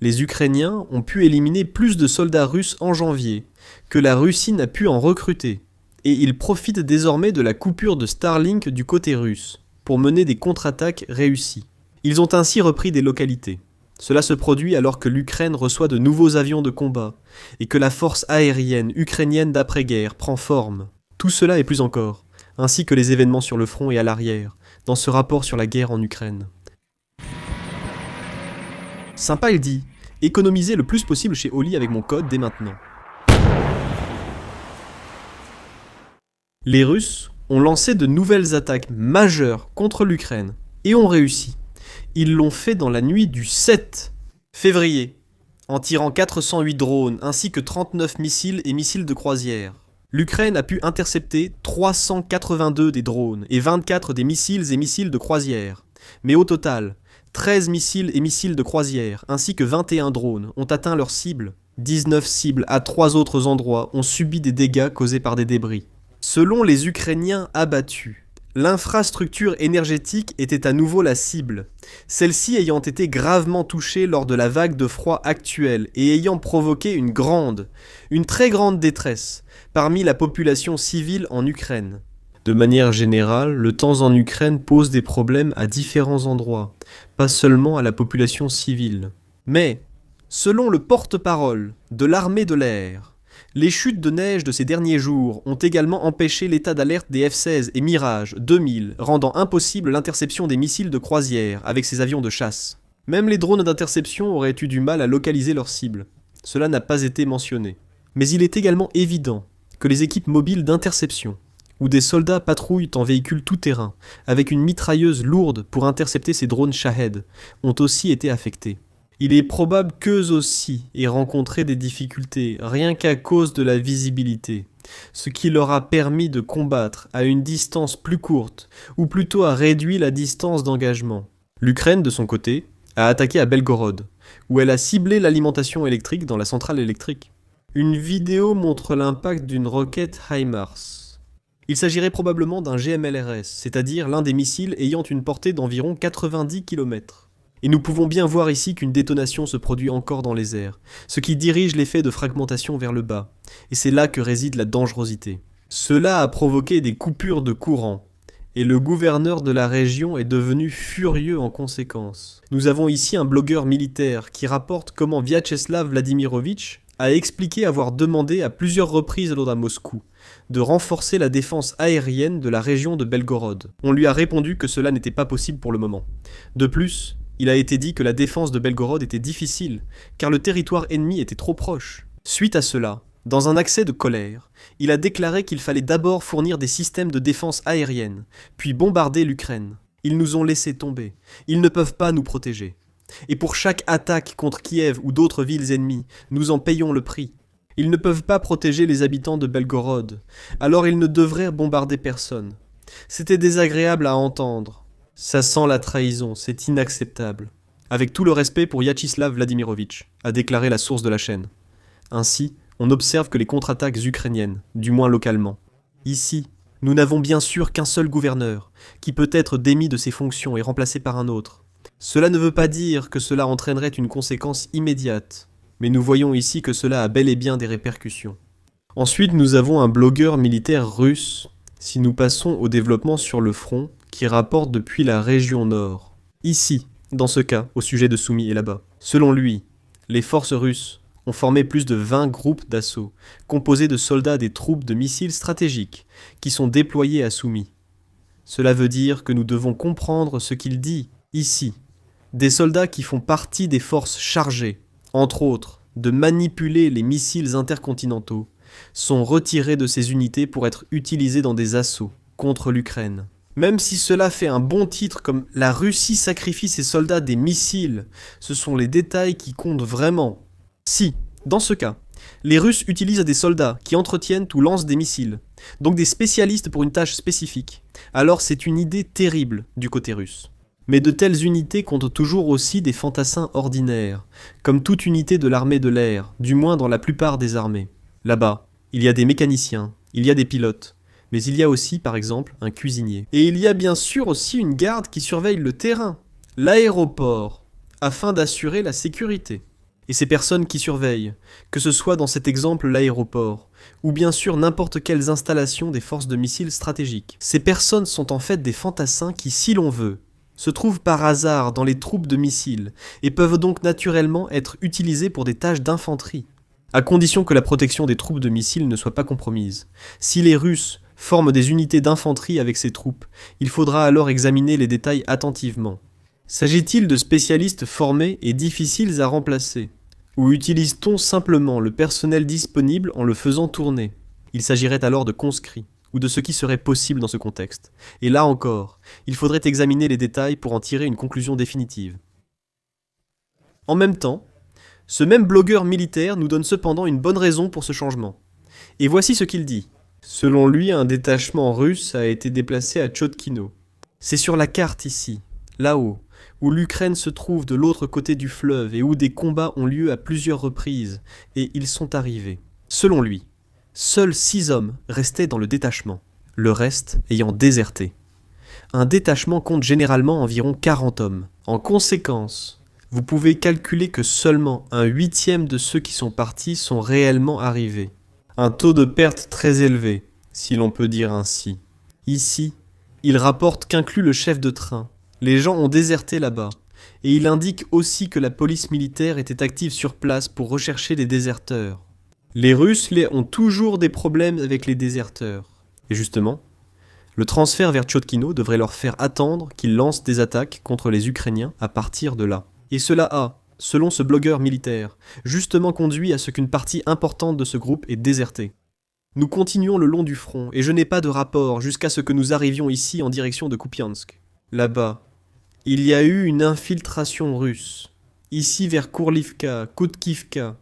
Les Ukrainiens ont pu éliminer plus de soldats russes en janvier que la Russie n'a pu en recruter, et ils profitent désormais de la coupure de Starlink du côté russe pour mener des contre-attaques réussies. Ils ont ainsi repris des localités. Cela se produit alors que l'Ukraine reçoit de nouveaux avions de combat et que la force aérienne ukrainienne d'après-guerre prend forme. Tout cela et plus encore, ainsi que les événements sur le front et à l'arrière, dans ce rapport sur la guerre en Ukraine. Sympa il dit, économisez le plus possible chez Oli avec mon code dès maintenant. Les Russes ont lancé de nouvelles attaques majeures contre l'Ukraine et ont réussi. Ils l'ont fait dans la nuit du 7 février, en tirant 408 drones ainsi que 39 missiles et missiles de croisière. L'Ukraine a pu intercepter 382 des drones et 24 des missiles et missiles de croisière. Mais au total, 13 missiles et missiles de croisière ainsi que 21 drones ont atteint leur cible. 19 cibles à 3 autres endroits ont subi des dégâts causés par des débris. Selon les Ukrainiens abattus, l'infrastructure énergétique était à nouveau la cible, celle-ci ayant été gravement touchée lors de la vague de froid actuelle et ayant provoqué une très grande détresse parmi la population civile en Ukraine. De manière générale, le temps en Ukraine pose des problèmes à différents endroits, pas seulement à la population civile. Mais, selon le porte-parole de l'armée de l'air, les chutes de neige de ces derniers jours ont également empêché l'état d'alerte des F-16 et Mirage 2000, rendant impossible l'interception des missiles de croisière avec ces avions de chasse. Même les drones d'interception auraient eu du mal à localiser leurs cibles. Cela n'a pas été mentionné. Mais il est également évident que les équipes mobiles d'interception, où des soldats patrouillent en véhicule tout-terrain, avec une mitrailleuse lourde pour intercepter ces drones Shahed, ont aussi été affectés. Il est probable qu'eux aussi aient rencontré des difficultés, rien qu'à cause de la visibilité, ce qui leur a permis de combattre à une distance plus courte, ou plutôt a réduit la distance d'engagement. L'Ukraine, de son côté, a attaqué à Belgorod, où elle a ciblé l'alimentation électrique dans la centrale électrique. Une vidéo montre l'impact d'une roquette HIMARS. Il s'agirait probablement d'un GMLRS, c'est-à-dire l'un des missiles ayant une portée d'environ 90 km. Et nous pouvons bien voir ici qu'une détonation se produit encore dans les airs, ce qui dirige l'effet de fragmentation vers le bas, et c'est là que réside la dangerosité. Cela a provoqué des coupures de courant, et le gouverneur de la région est devenu furieux en conséquence. Nous avons ici un blogueur militaire qui rapporte comment Vyacheslav Vladimirovitch a expliqué avoir demandé à plusieurs reprises lors à Moscou de renforcer la défense aérienne de la région de Belgorod. On lui a répondu que cela n'était pas possible pour le moment. De plus, il a été dit que la défense de Belgorod était difficile, car le territoire ennemi était trop proche. Suite à cela, dans un accès de colère, il a déclaré qu'il fallait d'abord fournir des systèmes de défense aérienne, puis bombarder l'Ukraine. Ils nous ont laissé tomber. Ils ne peuvent pas nous protéger. Et pour chaque attaque contre Kiev ou d'autres villes ennemies, nous en payons le prix. Ils ne peuvent pas protéger les habitants de Belgorod, alors ils ne devraient bombarder personne. C'était désagréable à entendre. Ça sent la trahison, c'est inacceptable. Avec tout le respect pour Vyacheslav Vladimirovitch, a déclaré la source de la chaîne. Ainsi, on observe que les contre-attaques ukrainiennes, du moins localement. Ici, nous n'avons bien sûr qu'un seul gouverneur, qui peut être démis de ses fonctions et remplacé par un autre. Cela ne veut pas dire que cela entraînerait une conséquence immédiate, mais nous voyons ici que cela a bel et bien des répercussions. Ensuite, nous avons un blogueur militaire russe, si nous passons au développement sur le front, qui rapporte depuis la région nord. Ici, dans ce cas, au sujet de Soumy et là-bas. Selon lui, les forces russes ont formé plus de 20 groupes d'assaut, composés de soldats des troupes de missiles stratégiques, qui sont déployés à Soumy. Cela veut dire que nous devons comprendre ce qu'il dit ici. Des soldats qui font partie des forces chargées, entre autres, de manipuler les missiles intercontinentaux, sont retirés de ces unités pour être utilisés dans des assauts contre l'Ukraine. Même si cela fait un bon titre comme « La Russie sacrifie ses soldats des missiles », ce sont les détails qui comptent vraiment. Si, dans ce cas, les Russes utilisent des soldats qui entretiennent ou lancent des missiles, donc des spécialistes pour une tâche spécifique, alors c'est une idée terrible du côté russe. Mais de telles unités comptent toujours aussi des fantassins ordinaires, comme toute unité de l'armée de l'air, du moins dans la plupart des armées. Là-bas, il y a des mécaniciens, il y a des pilotes, mais il y a aussi, par exemple, un cuisinier. Et il y a bien sûr aussi une garde qui surveille le terrain, l'aéroport, afin d'assurer la sécurité. Et ces personnes qui surveillent, que ce soit dans cet exemple l'aéroport, ou bien sûr n'importe quelles installations des forces de missiles stratégiques, ces personnes sont en fait des fantassins qui, si l'on veut, se trouvent par hasard dans les troupes de missiles et peuvent donc naturellement être utilisés pour des tâches d'infanterie, à condition que la protection des troupes de missiles ne soit pas compromise. Si les Russes forment des unités d'infanterie avec ces troupes, il faudra alors examiner les détails attentivement. S'agit-il de spécialistes formés et difficiles à remplacer? Ou utilise-t-on simplement le personnel disponible en le faisant tourner? Il s'agirait alors de conscrits, ou de ce qui serait possible dans ce contexte. Et là encore, il faudrait examiner les détails pour en tirer une conclusion définitive. En même temps, ce même blogueur militaire nous donne cependant une bonne raison pour ce changement. Et voici ce qu'il dit. Selon lui, un détachement russe a été déplacé à Tchotkino. C'est sur la carte ici, là-haut, où l'Ukraine se trouve de l'autre côté du fleuve et où des combats ont lieu à plusieurs reprises, et ils sont arrivés. Selon lui, seuls 6 hommes restaient dans le détachement, le reste ayant déserté. Un détachement compte généralement environ 40 hommes. En conséquence, vous pouvez calculer que seulement 1/8 de ceux qui sont partis sont réellement arrivés. Un taux de perte très élevé, si l'on peut dire ainsi. Ici, il rapporte qu'inclut le chef de train, les gens ont déserté là-bas, et il indique aussi que la police militaire était active sur place pour rechercher les déserteurs. Les Russes ont toujours des problèmes avec les déserteurs. Et justement, le transfert vers Tchotkino devrait leur faire attendre qu'ils lancent des attaques contre les Ukrainiens à partir de là. Et cela a, selon ce blogueur militaire, justement conduit à ce qu'une partie importante de ce groupe ait déserté. Nous continuons le long du front, et je n'ai pas de rapport jusqu'à ce que nous arrivions ici en direction de Kupiansk. Là-bas, il y a eu une infiltration russe. Ici vers Kourlivka, Koutkivka.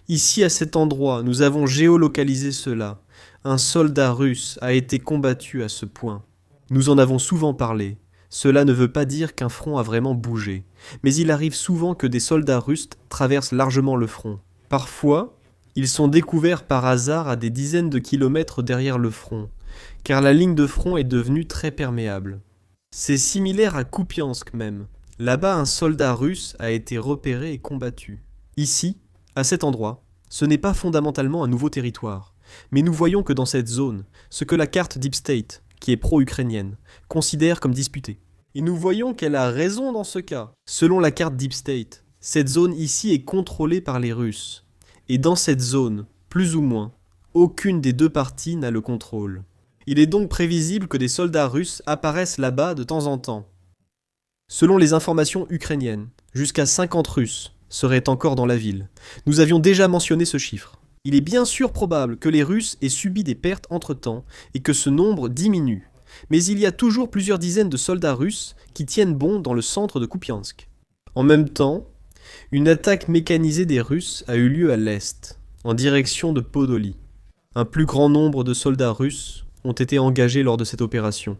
Ici à cet endroit, nous avons géolocalisé cela. Un soldat russe a été combattu à ce point. Nous en avons souvent parlé. Cela ne veut pas dire qu'un front a vraiment bougé. Mais il arrive souvent que des soldats russes traversent largement le front. Parfois, ils sont découverts par hasard à des dizaines de kilomètres derrière le front, car la ligne de front est devenue très perméable. C'est similaire à Kupiansk même. Là-bas, un soldat russe a été repéré et combattu. Ici, à cet endroit, ce n'est pas fondamentalement un nouveau territoire. Mais nous voyons que dans cette zone, ce que la carte Deep State, qui est pro-ukrainienne, considère comme disputé. Et nous voyons qu'elle a raison dans ce cas. Selon la carte Deep State, cette zone ici est contrôlée par les Russes. Et dans cette zone, plus ou moins, aucune des deux parties n'a le contrôle. Il est donc prévisible que des soldats russes apparaissent là-bas de temps en temps. Selon les informations ukrainiennes, jusqu'à 50 Russes seraient encore dans la ville. Nous avions déjà mentionné ce chiffre. Il est bien sûr probable que les Russes aient subi des pertes entre-temps et que ce nombre diminue. Mais il y a toujours plusieurs dizaines de soldats russes qui tiennent bon dans le centre de Kupiansk. En même temps, une attaque mécanisée des Russes a eu lieu à l'est, en direction de Podolie. Un plus grand nombre de soldats russes ont été engagés lors de cette opération.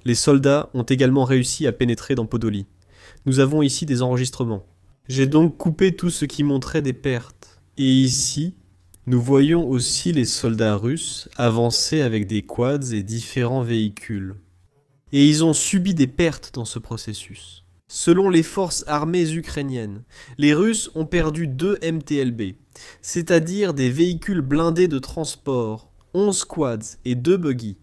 Les soldats ont également réussi à pénétrer dans Podolie. Nous avons ici des enregistrements. J'ai donc coupé tout ce qui montrait des pertes. Et ici, nous voyons aussi les soldats russes avancer avec des quads et différents véhicules. Et ils ont subi des pertes dans ce processus. Selon les forces armées ukrainiennes, les Russes ont perdu 2 MTLB, c'est-à-dire des véhicules blindés de transport, 11 quads et 2 buggy.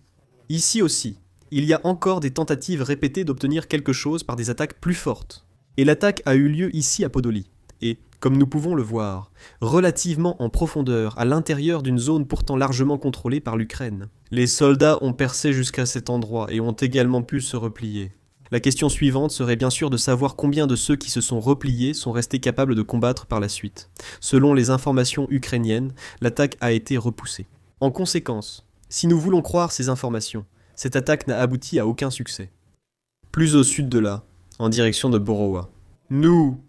Ici aussi, il y a encore des tentatives répétées d'obtenir quelque chose par des attaques plus fortes. Et l'attaque a eu lieu ici à Podolie. Et, comme nous pouvons le voir, relativement en profondeur, à l'intérieur d'une zone pourtant largement contrôlée par l'Ukraine. Les soldats ont percé jusqu'à cet endroit et ont également pu se replier. La question suivante serait bien sûr de savoir combien de ceux qui se sont repliés sont restés capables de combattre par la suite. Selon les informations ukrainiennes, l'attaque a été repoussée. En conséquence, si nous voulons croire ces informations, cette attaque n'a abouti à aucun succès. Plus au sud de là, en direction de Borowa. Nous,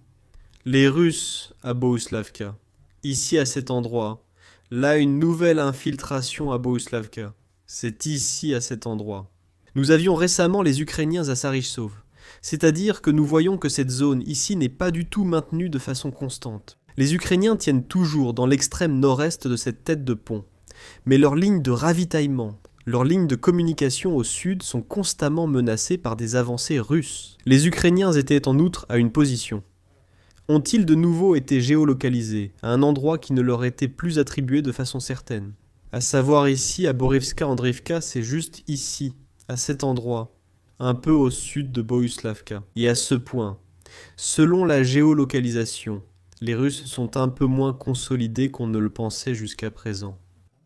les Russes à Bohuslavka, ici à cet endroit, là une nouvelle infiltration à Bohuslavka, c'est ici à cet endroit. Nous avions récemment les Ukrainiens à Sarysov, c'est-à-dire que nous voyons que cette zone ici n'est pas du tout maintenue de façon constante. Les Ukrainiens tiennent toujours dans l'extrême nord-est de cette tête de pont, mais leurs lignes de ravitaillement, leurs lignes de communication au sud sont constamment menacées par des avancées russes. Les Ukrainiens étaient en outre à une position. ont-ils de nouveau été géolocalisés à un endroit qui ne leur était plus attribué de façon certaine? À savoir ici, à Borivska-Andrivka, c'est juste ici, à cet endroit, un peu au sud de Bohuslavka. Et à ce point, selon la géolocalisation, les Russes sont un peu moins consolidés qu'on ne le pensait jusqu'à présent.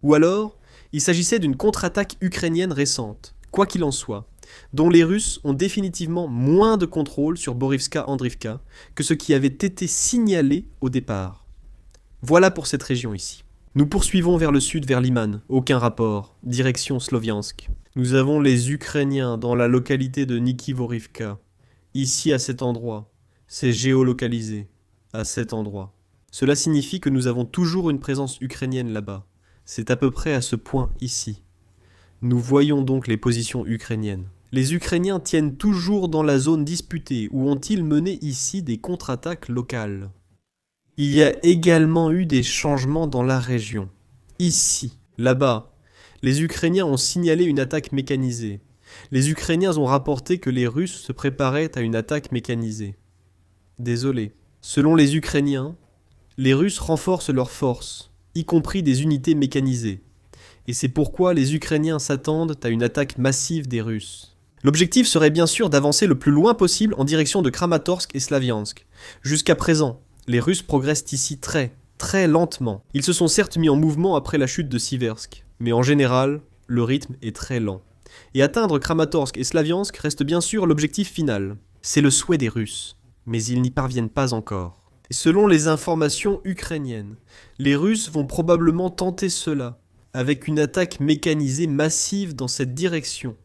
Ou alors, il s'agissait d'une contre-attaque ukrainienne récente, quoi qu'il en soit, dont les Russes ont définitivement moins de contrôle sur Borivska-Andrivka que ce qui avait été signalé au départ. Voilà pour cette région ici. Nous poursuivons vers le sud, vers Liman, aucun rapport, direction Sloviansk. Nous avons les Ukrainiens dans la localité de Nikivorivka, ici à cet endroit. C'est géolocalisé, à cet endroit. Cela signifie que nous avons toujours une présence ukrainienne là-bas. C'est à peu près à ce point ici. Nous voyons donc les positions ukrainiennes. Les Ukrainiens tiennent toujours dans la zone disputée ou ont-ils mené ici des contre-attaques locales? Il y a également eu des changements dans la région. Ici, là-bas, les Ukrainiens ont signalé une attaque mécanisée. Les Ukrainiens ont rapporté que les Russes se préparaient à une attaque mécanisée. Désolé. Selon les Ukrainiens, les Russes renforcent leurs forces, y compris des unités mécanisées. Et c'est pourquoi les Ukrainiens s'attendent à une attaque massive des Russes. L'objectif serait bien sûr d'avancer le plus loin possible en direction de Kramatorsk et Slaviansk. Jusqu'à présent, les Russes progressent ici très lentement. Ils se sont certes mis en mouvement après la chute de Siversk, mais en général, le rythme est très lent. Et atteindre Kramatorsk et Slaviansk reste bien sûr l'objectif final. C'est le souhait des Russes, mais ils n'y parviennent pas encore. Et selon les informations ukrainiennes, les Russes vont probablement tenter cela, avec une attaque mécanisée massive dans cette direction.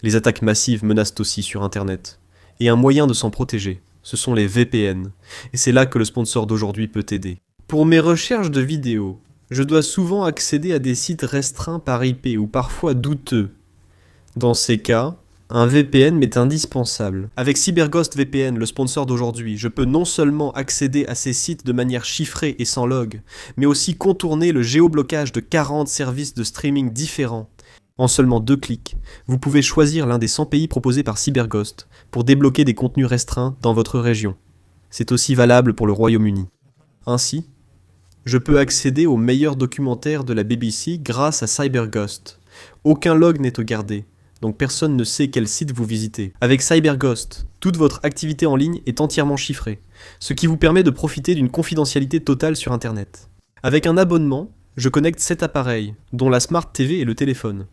Les attaques massives menacent aussi sur Internet. Et un moyen de s'en protéger, ce sont les VPN. Et c'est là que le sponsor d'aujourd'hui peut t'aider. Pour mes recherches de vidéos, je dois souvent accéder à des sites restreints par IP ou parfois douteux. Dans ces cas, un VPN m'est indispensable. Avec CyberGhost VPN, le sponsor d'aujourd'hui, je peux non seulement accéder à ces sites de manière chiffrée et sans log, mais aussi contourner le géoblocage de 40 services de streaming différents. En seulement 2 clics, vous pouvez choisir l'un des 100 pays proposés par CyberGhost pour débloquer des contenus restreints dans votre région. C'est aussi valable pour le Royaume-Uni. Ainsi, je peux accéder aux meilleurs documentaires de la BBC grâce à CyberGhost. Aucun log n'est gardé, donc personne ne sait quel site vous visitez. Avec CyberGhost, toute votre activité en ligne est entièrement chiffrée, ce qui vous permet de profiter d'une confidentialité totale sur Internet. Avec un abonnement, je connecte 7 appareils, dont la Smart TV et le téléphone.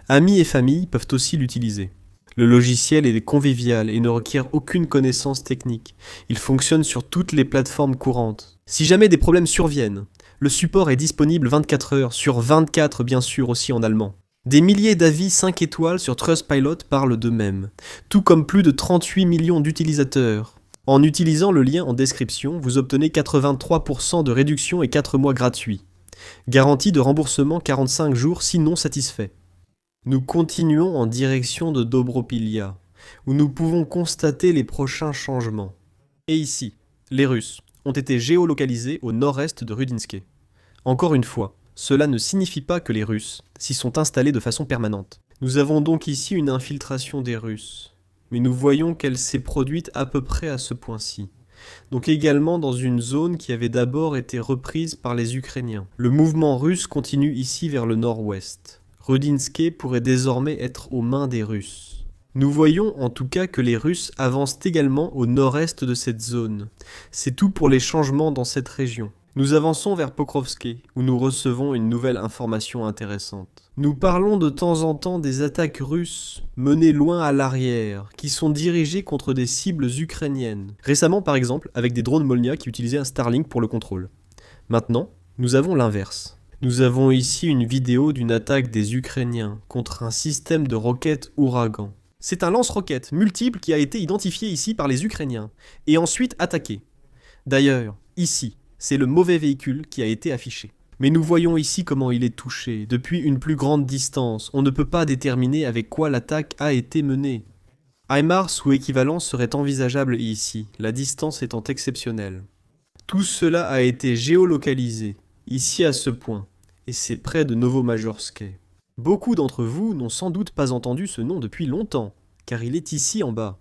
Amis et famille peuvent aussi l'utiliser. Le logiciel est convivial et ne requiert aucune connaissance technique. Il fonctionne sur toutes les plateformes courantes. Si jamais des problèmes surviennent, le support est disponible 24 heures sur 24 bien sûr aussi en allemand. Des milliers d'avis 5 étoiles sur Trustpilot parlent d'eux-mêmes, tout comme plus de 38 millions d'utilisateurs. En utilisant le lien en description, vous obtenez 83% de réduction et 4 mois gratuits. Garantie de remboursement 45 jours si non satisfait. Nous continuons en direction de Dobropilia, où nous pouvons constater les prochains changements. Et ici, les Russes ont été géolocalisés au nord-est de Rudinske. Encore une fois, cela ne signifie pas que les Russes s'y sont installés de façon permanente. Nous avons donc ici une infiltration des Russes, mais nous voyons qu'elle s'est produite à peu près à ce point-ci. Donc également dans une zone qui avait d'abord été reprise par les Ukrainiens. Le mouvement russe continue ici vers le nord-ouest. Rudinske pourrait désormais être aux mains des Russes. Nous voyons en tout cas que les Russes avancent également au nord-est de cette zone. C'est tout pour les changements dans cette région. Nous avançons vers Pokrovske, où nous recevons une nouvelle information intéressante. Nous parlons de temps en temps des attaques russes menées loin à l'arrière, qui sont dirigées contre des cibles ukrainiennes. Récemment par exemple, avec des drones Molnia qui utilisaient un Starlink pour le contrôle. Maintenant, nous avons l'inverse. Nous avons ici une vidéo d'une attaque des Ukrainiens contre un système de roquettes Ouragan. C'est un lance-roquettes multiple qui a été identifié ici par les Ukrainiens, et ensuite attaqué. D'ailleurs, ici, c'est le mauvais véhicule qui a été affiché. Mais nous voyons ici comment il est touché. Depuis une plus grande distance, on ne peut pas déterminer avec quoi l'attaque a été menée. HIMARS ou équivalent serait envisageable ici, la distance étant exceptionnelle. Tout cela a été géolocalisé, ici à ce point, et c'est près de Novomajorsk. Beaucoup d'entre vous n'ont sans doute pas entendu ce nom depuis longtemps, car il est ici en bas.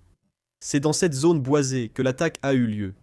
C'est dans cette zone boisée que l'attaque a eu lieu.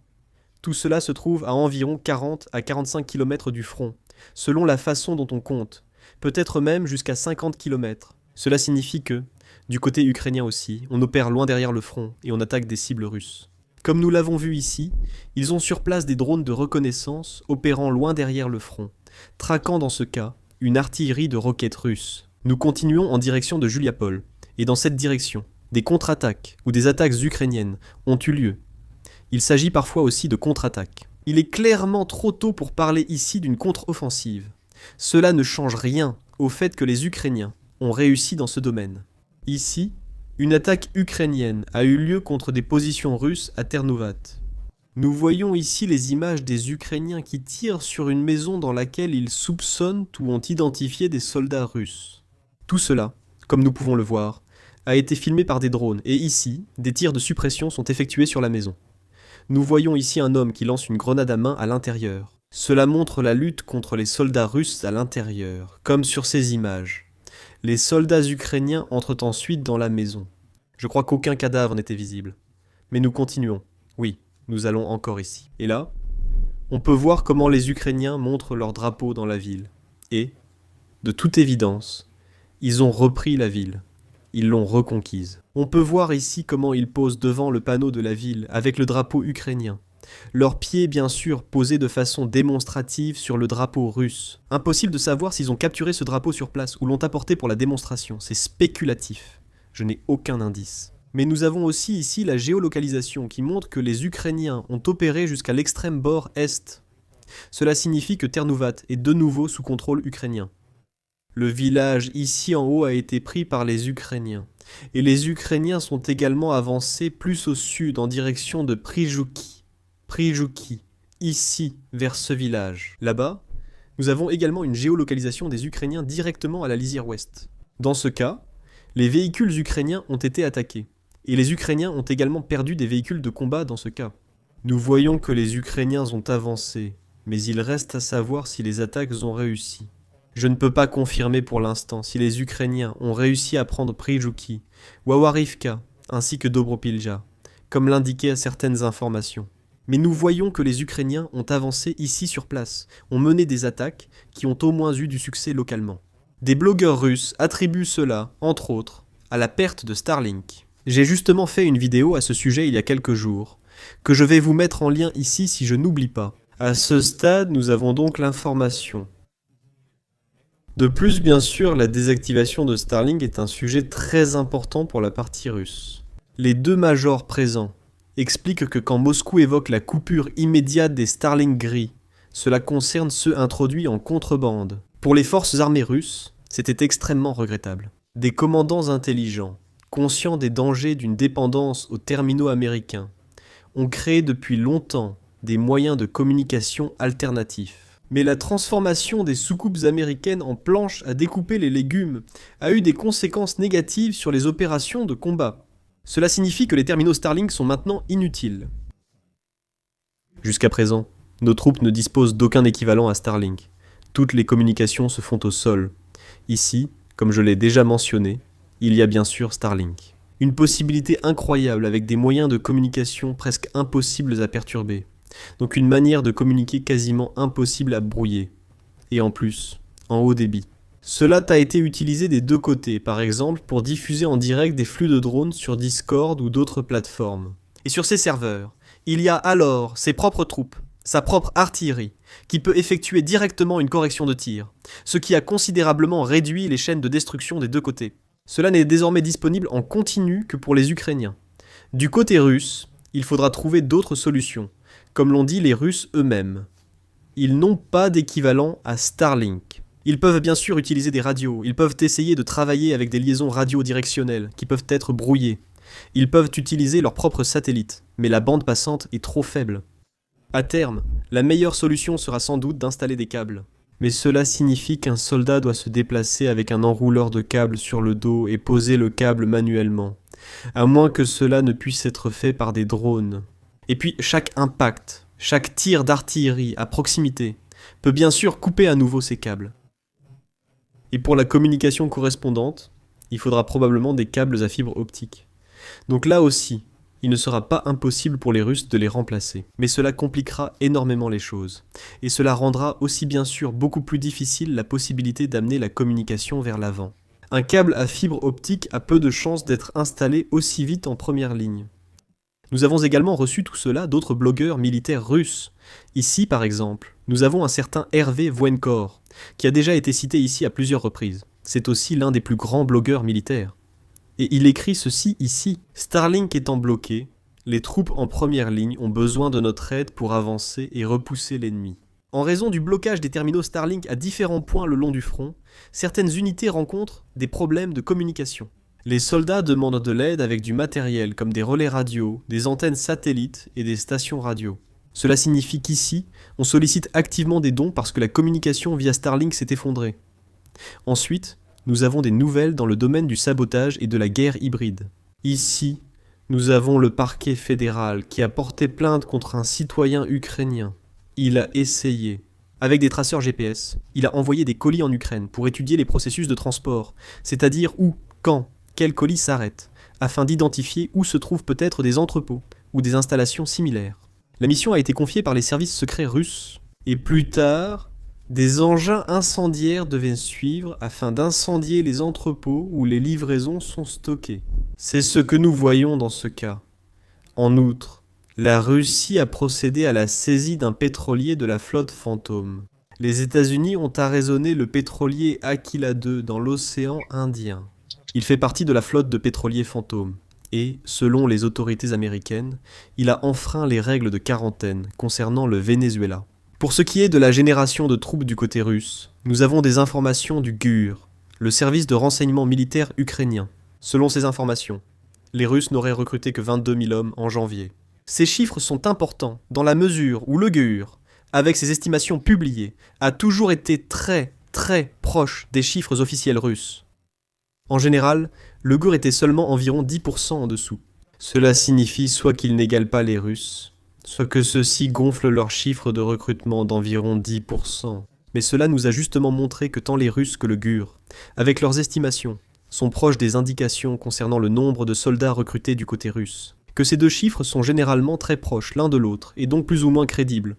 Tout cela se trouve à environ 40 à 45 km du front, selon la façon dont on compte, peut-être même jusqu'à 50 km. Cela signifie que, du côté ukrainien aussi, on opère loin derrière le front et on attaque des cibles russes. Comme nous l'avons vu ici, ils ont sur place des drones de reconnaissance opérant loin derrière le front, traquant dans ce cas une artillerie de roquettes russes. Nous continuons en direction de Juliapol, et dans cette direction, des contre-attaques ou des attaques ukrainiennes ont eu lieu. Il s'agit parfois aussi de contre-attaques. Il est clairement trop tôt pour parler ici d'une contre-offensive. Cela ne change rien au fait que les Ukrainiens ont réussi dans ce domaine. Ici, une attaque ukrainienne a eu lieu contre des positions russes à Ternovat. Nous voyons ici les images des Ukrainiens qui tirent sur une maison dans laquelle ils soupçonnent ou ont identifié des soldats russes. Tout cela, comme nous pouvons le voir, a été filmé par des drones et ici, des tirs de suppression sont effectués sur la maison. Nous voyons ici un homme qui lance une grenade à main à l'intérieur. Cela montre la lutte contre les soldats russes à l'intérieur, comme sur ces images. Les soldats ukrainiens entrent ensuite dans la maison. Je crois qu'aucun cadavre n'était visible. Mais nous continuons. Oui, nous allons encore ici. Et là, on peut voir comment les Ukrainiens montrent leur drapeau dans la ville. Et, de toute évidence, ils ont repris la ville. Ils l'ont reconquise. On peut voir ici comment ils posent devant le panneau de la ville avec le drapeau ukrainien. Leurs pieds, bien sûr, posés de façon démonstrative sur le drapeau russe. Impossible de savoir s'ils ont capturé ce drapeau sur place ou l'ont apporté pour la démonstration. C'est spéculatif. Je n'ai aucun indice. Mais nous avons aussi ici la géolocalisation qui montre que les Ukrainiens ont opéré jusqu'à l'extrême bord est. Cela signifie que Ternovat est de nouveau sous contrôle ukrainien. Le village ici en haut a été pris par les Ukrainiens. Et les Ukrainiens sont également avancés plus au sud en direction de Prijouki, ici, vers ce village. Là-bas, nous avons également une géolocalisation des Ukrainiens directement à la lisière ouest. Dans ce cas, les véhicules ukrainiens ont été attaqués. Et les Ukrainiens ont également perdu des véhicules de combat dans ce cas. Nous voyons que les Ukrainiens ont avancé, mais il reste à savoir si les attaques ont réussi. Je ne peux pas confirmer pour l'instant si les Ukrainiens ont réussi à prendre Prijouki, Wawarivka, ainsi que Dobropilja, comme l'indiquaient certaines informations. Mais nous voyons que les Ukrainiens ont avancé ici sur place, ont mené des attaques qui ont au moins eu du succès localement. Des blogueurs russes attribuent cela, entre autres, à la perte de Starlink. J'ai justement fait une vidéo à ce sujet il y a quelques jours, que je vais vous mettre en lien ici si je n'oublie pas. À ce stade, nous avons donc l'information. De plus, bien sûr, la désactivation de Starlink est un sujet très important pour la partie russe. Les deux majors présents expliquent que quand Moscou évoque la coupure immédiate des Starlink gris, cela concerne ceux introduits en contrebande. Pour les forces armées russes, c'était extrêmement regrettable. Des commandants intelligents, conscients des dangers d'une dépendance aux terminaux américains, ont créé depuis longtemps des moyens de communication alternatifs. Mais la transformation des soucoupes américaines en planches à découper les légumes a eu des conséquences négatives sur les opérations de combat. Cela signifie que les terminaux Starlink sont maintenant inutiles. Jusqu'à présent, nos troupes ne disposent d'aucun équivalent à Starlink. Toutes les communications se font au sol. Ici, comme je l'ai déjà mentionné, il y a bien sûr Starlink. Une possibilité incroyable avec des moyens de communication presque impossibles à perturber. Donc une manière de communiquer quasiment impossible à brouiller. Et en plus, en haut débit. Cela a été utilisé des deux côtés, par exemple pour diffuser en direct des flux de drones sur Discord ou d'autres plateformes. Et sur ces serveurs, il y a alors ses propres troupes, sa propre artillerie, qui peut effectuer directement une correction de tir, ce qui a considérablement réduit les chaînes de destruction des deux côtés. Cela n'est désormais disponible en continu que pour les Ukrainiens. Du côté russe, il faudra trouver d'autres solutions, comme l'ont dit les Russes eux-mêmes. Ils n'ont pas d'équivalent à Starlink. Ils peuvent bien sûr utiliser des radios, ils peuvent essayer de travailler avec des liaisons radiodirectionnelles qui peuvent être brouillées. Ils peuvent utiliser leurs propres satellites, mais la bande passante est trop faible. À terme, la meilleure solution sera sans doute d'installer des câbles. Mais cela signifie qu'un soldat doit se déplacer avec un enrouleur de câbles sur le dos et poser le câble manuellement, à moins que cela ne puisse être fait par des drones. Et puis chaque impact, chaque tir d'artillerie à proximité peut bien sûr couper à nouveau ces câbles. Et pour la communication correspondante, il faudra probablement des câbles à fibre optique. Donc là aussi, il ne sera pas impossible pour les Russes de les remplacer. Mais cela compliquera énormément les choses. Et cela rendra aussi bien sûr beaucoup plus difficile la possibilité d'amener la communication vers l'avant. Un câble à fibre optique a peu de chances d'être installé aussi vite en première ligne. Nous avons également reçu tout cela d'autres blogueurs militaires russes. Ici, par exemple, nous avons un certain Hervé Voenkor, qui a déjà été cité ici à plusieurs reprises. C'est aussi l'un des plus grands blogueurs militaires. Et il écrit ceci ici. Starlink étant bloqué, les troupes en première ligne ont besoin de notre aide pour avancer et repousser l'ennemi. En raison du blocage des terminaux Starlink à différents points le long du front, certaines unités rencontrent des problèmes de communication. Les soldats demandent de l'aide avec du matériel comme des relais radio, des antennes satellites et des stations radio. Cela signifie qu'ici, on sollicite activement des dons parce que la communication via Starlink s'est effondrée. Ensuite, nous avons des nouvelles dans le domaine du sabotage et de la guerre hybride. Ici, nous avons le parquet fédéral qui a porté plainte contre un citoyen ukrainien. Il a essayé. Avec des traceurs GPS, il a envoyé des colis en Ukraine pour étudier les processus de transport, c'est-à-dire où, quand, quel colis s'arrête, afin d'identifier où se trouvent peut-être des entrepôts ou des installations similaires. La mission a été confiée par les services secrets russes. Et plus tard, des engins incendiaires devaient suivre afin d'incendier les entrepôts où les livraisons sont stockées. C'est ce que nous voyons dans ce cas. En outre, la Russie a procédé à la saisie d'un pétrolier de la flotte Fantôme. Les États-Unis ont arraisonné le pétrolier Aquila II dans l'océan Indien. Il fait partie de la flotte de pétroliers Fantôme. Et, selon les autorités américaines, il a enfreint les règles de quarantaine concernant le Venezuela. Pour ce qui est de la génération de troupes du côté russe, nous avons des informations du GUR, le service de renseignement militaire ukrainien. Selon ces informations, les Russes n'auraient recruté que 22 000 hommes en janvier. Ces chiffres sont importants dans la mesure où le GUR, avec ses estimations publiées, a toujours été très proche des chiffres officiels russes. En général, le GUR était seulement environ 10% en dessous. Cela signifie soit qu'ils n'égalent pas les Russes, soit que ceux-ci gonflent leurs chiffres de recrutement d'environ 10%. Mais cela nous a justement montré que tant les Russes que le GUR, avec leurs estimations, sont proches des indications concernant le nombre de soldats recrutés du côté russe. Que ces deux chiffres sont généralement très proches l'un de l'autre, et donc plus ou moins crédibles.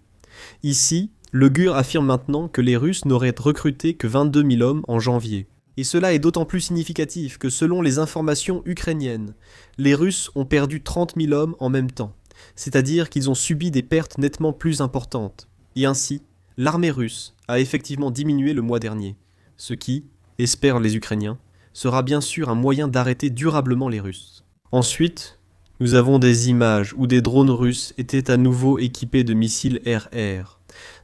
Ici, le GUR affirme maintenant que les Russes n'auraient recruté que 22 000 hommes en janvier. Et cela est d'autant plus significatif que selon les informations ukrainiennes, les Russes ont perdu 30 000 hommes en même temps, c'est-à-dire qu'ils ont subi des pertes nettement plus importantes. Et ainsi, l'armée russe a effectivement diminué le mois dernier, ce qui, espèrent les Ukrainiens, sera bien sûr un moyen d'arrêter durablement les Russes. Ensuite, nous avons des images où des drones russes étaient à nouveau équipés de missiles air-air.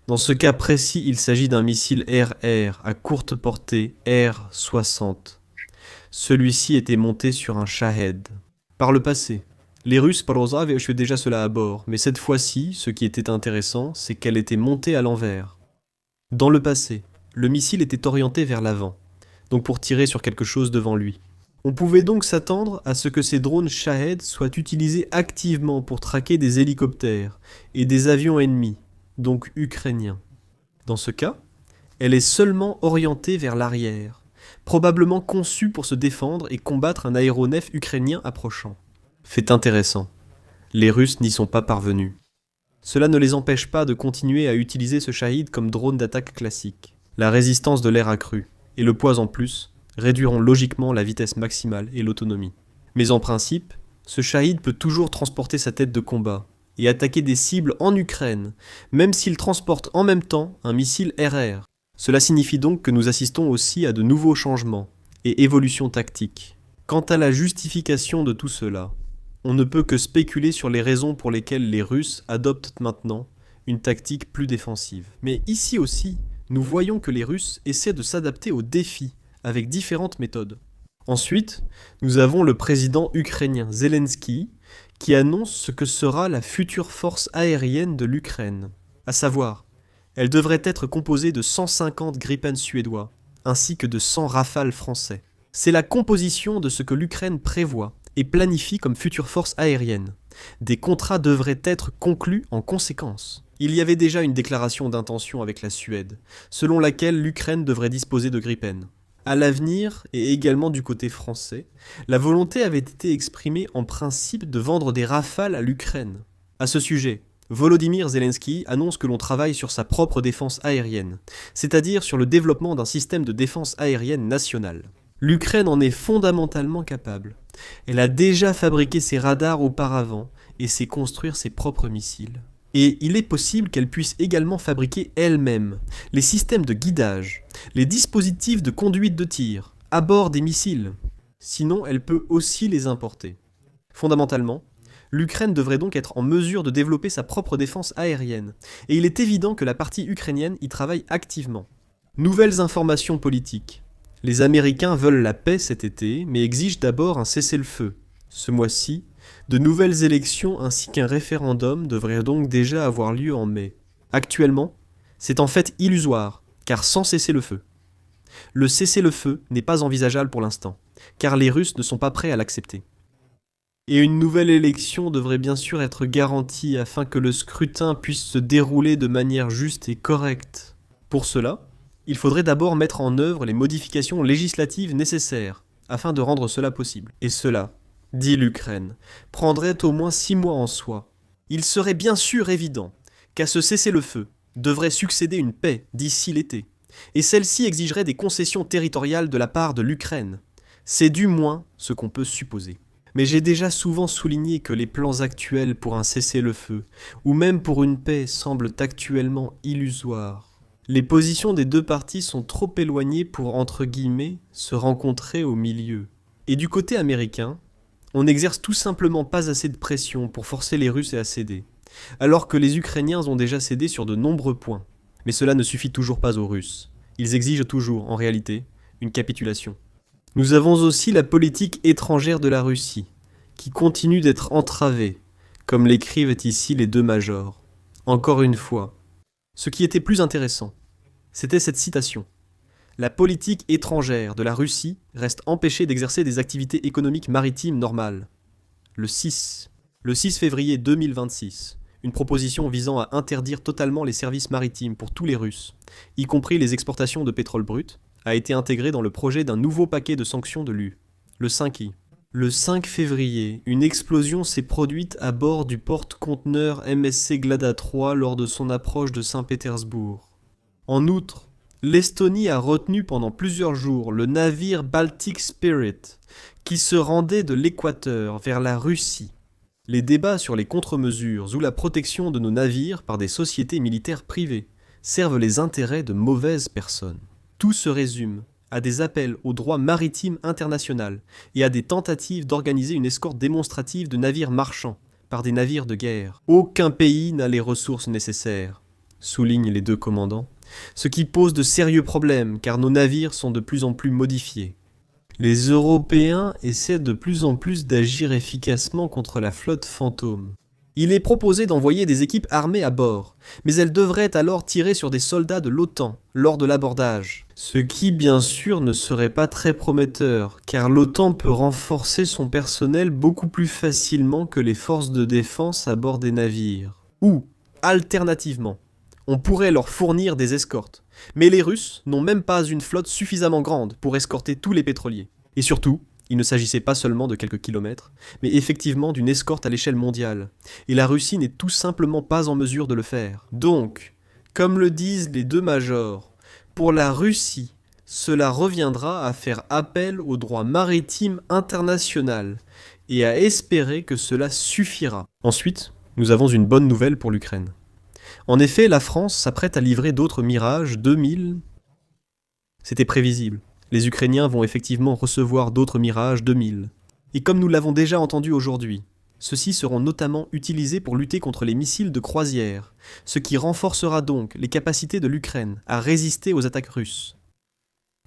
Dans ce cas précis, il s'agit d'un missile air-air à courte portée R-60. Celui-ci était monté sur un Shahed. Par le passé, les Russes avaient échoué déjà cela à bord, mais cette fois-ci, ce qui était intéressant, c'est qu'elle était montée à l'envers. Dans le passé, le missile était orienté vers l'avant, donc pour tirer sur quelque chose devant lui. On pouvait donc s'attendre à ce que ces drones Shahed soient utilisés activement pour traquer des hélicoptères et des avions ennemis, donc ukrainiens. Dans ce cas, elle est seulement orientée vers l'arrière, probablement conçue pour se défendre et combattre un aéronef ukrainien approchant. Fait intéressant, les Russes n'y sont pas parvenus. Cela ne les empêche pas de continuer à utiliser ce Shahed comme drone d'attaque classique. La résistance de l'air accrue, et le poids en plus, réduiront logiquement la vitesse maximale et l'autonomie. Mais en principe, ce Shahed peut toujours transporter sa tête de combat et attaquer des cibles en Ukraine, même s'il transporte en même temps un missile RR. Cela signifie donc que nous assistons aussi à de nouveaux changements et évolutions tactiques. Quant à la justification de tout cela, on ne peut que spéculer sur les raisons pour lesquelles les Russes adoptent maintenant une tactique plus défensive. Mais ici aussi, nous voyons que les Russes essaient de s'adapter aux défis avec différentes méthodes. Ensuite, nous avons le président ukrainien Zelensky qui annonce ce que sera la future force aérienne de l'Ukraine. À savoir, elle devrait être composée de 150 Gripen suédois, ainsi que de 100 Rafales français. C'est la composition de ce que l'Ukraine prévoit et planifie comme future force aérienne. Des contrats devraient être conclus en conséquence. Il y avait déjà une déclaration d'intention avec la Suède, selon laquelle l'Ukraine devrait disposer de Gripen. À l'avenir, et également du côté français, la volonté avait été exprimée en principe de vendre des Rafales à l'Ukraine. À ce sujet, Volodymyr Zelensky annonce que l'on travaille sur sa propre défense aérienne, c'est-à-dire sur le développement d'un système de défense aérienne nationale. L'Ukraine en est fondamentalement capable. Elle a déjà fabriqué ses radars auparavant et sait construire ses propres missiles. Et il est possible qu'elle puisse également fabriquer elle-même les systèmes de guidage, les dispositifs de conduite de tir, à bord des missiles. Sinon, elle peut aussi les importer. Fondamentalement, l'Ukraine devrait donc être en mesure de développer sa propre défense aérienne, et il est évident que la partie ukrainienne y travaille activement. Nouvelles informations politiques. Les Américains veulent la paix cet été, mais exigent d'abord un cessez-le-feu. Ce mois-ci, de nouvelles élections ainsi qu'un référendum devraient donc déjà avoir lieu en mai. Actuellement, c'est en fait illusoire, car sans cessez-le-feu. Le cessez-le-feu n'est pas envisageable pour l'instant, car les Russes ne sont pas prêts à l'accepter. Et une nouvelle élection devrait bien sûr être garantie afin que le scrutin puisse se dérouler de manière juste et correcte. Pour cela, il faudrait d'abord mettre en œuvre les modifications législatives nécessaires afin de rendre cela possible. Et cela, dit l'Ukraine, prendrait au moins 6 mois en soi. Il serait bien sûr évident qu'à ce cessez-le-feu devrait succéder une paix d'ici l'été, et celle-ci exigerait des concessions territoriales de la part de l'Ukraine. C'est du moins ce qu'on peut supposer. Mais j'ai déjà souvent souligné que les plans actuels pour un cessez-le-feu, ou même pour une paix, semblent actuellement illusoires. Les positions des deux parties sont trop éloignées pour, entre guillemets, se rencontrer au milieu. Et du côté américain, on n'exerce tout simplement pas assez de pression pour forcer les Russes à céder, alors que les Ukrainiens ont déjà cédé sur de nombreux points. Mais cela ne suffit toujours pas aux Russes. Ils exigent toujours, en réalité, une capitulation. Nous avons aussi la politique étrangère de la Russie, qui continue d'être entravée, comme l'écrivent ici les deux majors. Encore une fois, ce qui était plus intéressant, c'était cette citation. La politique étrangère de la Russie reste empêchée d'exercer des activités économiques maritimes normales. Le 6 février 2026, une proposition visant à interdire totalement les services maritimes pour tous les Russes, y compris les exportations de pétrole brut, a été intégrée dans le projet d'un nouveau paquet de sanctions de l'UE. Le 5 février, une explosion s'est produite à bord du porte-conteneur MSC Glada 3 lors de son approche de Saint-Pétersbourg. En outre, l'Estonie a retenu pendant plusieurs jours le navire Baltic Spirit, qui se rendait de l'Équateur vers la Russie. Les débats sur les contre-mesures ou la protection de nos navires par des sociétés militaires privées servent les intérêts de mauvaises personnes. Tout se résume à des appels au droit maritime international et à des tentatives d'organiser une escorte démonstrative de navires marchands par des navires de guerre. Aucun pays n'a les ressources nécessaires, soulignent les deux commandants, ce qui pose de sérieux problèmes car nos navires sont de plus en plus modifiés. Les Européens essaient de plus en plus d'agir efficacement contre la flotte fantôme. Il est proposé d'envoyer des équipes armées à bord, mais elles devraient alors tirer sur des soldats de l'OTAN lors de l'abordage. Ce qui, bien sûr, ne serait pas très prometteur, car l'OTAN peut renforcer son personnel beaucoup plus facilement que les forces de défense à bord des navires. Ou, alternativement, on pourrait leur fournir des escortes. Mais les Russes n'ont même pas une flotte suffisamment grande pour escorter tous les pétroliers. Et surtout, il ne s'agissait pas seulement de quelques kilomètres, mais effectivement d'une escorte à l'échelle mondiale. Et la Russie n'est tout simplement pas en mesure de le faire. Donc, comme le disent les deux majors, pour la Russie, cela reviendra à faire appel au droit maritime international et à espérer que cela suffira. Ensuite, nous avons une bonne nouvelle pour l'Ukraine. En effet, la France s'apprête à livrer d'autres Mirage 2000. C'était prévisible. Les Ukrainiens vont effectivement recevoir d'autres Mirage 2000. Et comme nous l'avons déjà entendu aujourd'hui, ceux-ci seront notamment utilisés pour lutter contre les missiles de croisière, ce qui renforcera donc les capacités de l'Ukraine à résister aux attaques russes.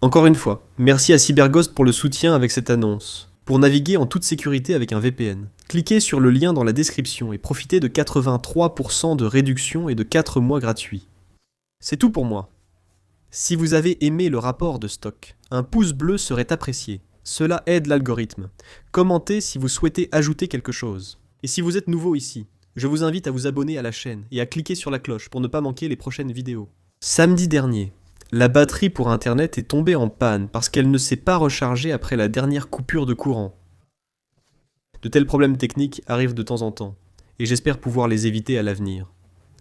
Encore une fois, merci à Cyberghost pour le soutien avec cette annonce. Pour naviguer en toute sécurité avec un VPN, cliquez sur le lien dans la description et profitez de 83% de réduction et de 4 mois gratuits. C'est tout pour moi. Si vous avez aimé le rapport de stock, un pouce bleu serait apprécié. Cela aide l'algorithme. Commentez si vous souhaitez ajouter quelque chose. Et si vous êtes nouveau ici, je vous invite à vous abonner à la chaîne et à cliquer sur la cloche pour ne pas manquer les prochaines vidéos. Samedi dernier, La batterie pour Internet est tombée en panne parce qu'elle ne s'est pas rechargée après la dernière coupure de courant. De tels problèmes techniques arrivent de temps en temps, et j'espère pouvoir les éviter à l'avenir.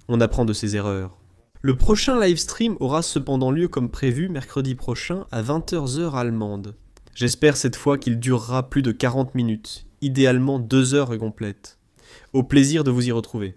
On apprend de ses erreurs. Le prochain livestream aura cependant lieu comme prévu mercredi prochain à 20h heure allemande. J'espère cette fois qu'il durera plus de 40 minutes, idéalement 2 heures complètes. Au plaisir de vous y retrouver.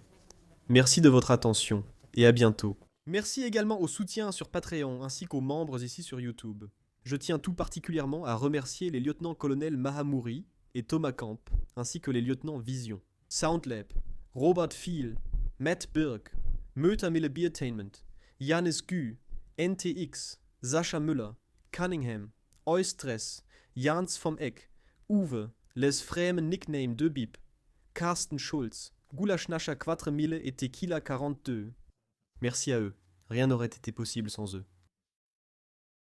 Merci de votre attention, et à bientôt. Merci également au soutien sur Patreon, ainsi qu'aux membres ici sur YouTube. Je tiens tout particulièrement à remercier les lieutenants-colonels Mahamouri et Thomas Camp, ainsi que les lieutenants Vision, Soundlab, Robert Viel, Matt Birk, Mötermille Biertainment, Janis Gü, NTX, Sascha Müller, Cunningham, Eustress, Jans vom Eck, Uwe, Les Frêmes Nickname de Bip, Carsten Schulz, Gulaschnascher 4000 et Tequila 42. Merci à eux, rien n'aurait été possible sans eux.